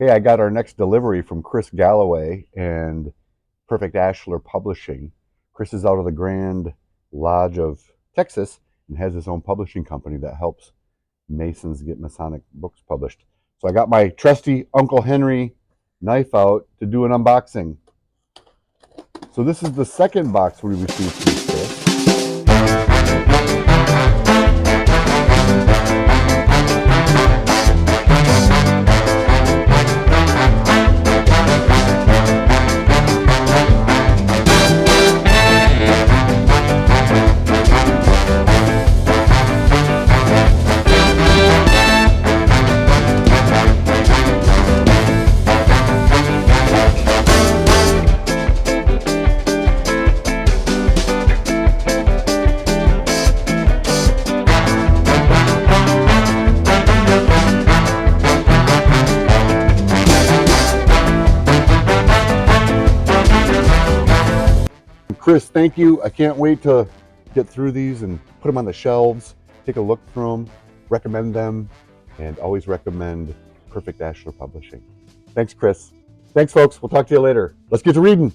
Hey, I got our next delivery from Chris Galloway and Perfect Ashlar Publishing. Chris is out of the Grand Lodge of Texas and has his own publishing company that helps Masons get Masonic books published. So I got my trusty Uncle Henry knife out to do an unboxing. So this is the second box we received from Chris. Chris, thank you. I can't wait to get through these and put them on the shelves, take a look through them, recommend them, and always recommend Perfect Ashlar Publishing. Thanks, Chris. Thanks, folks. We'll talk to you later. Let's get to reading.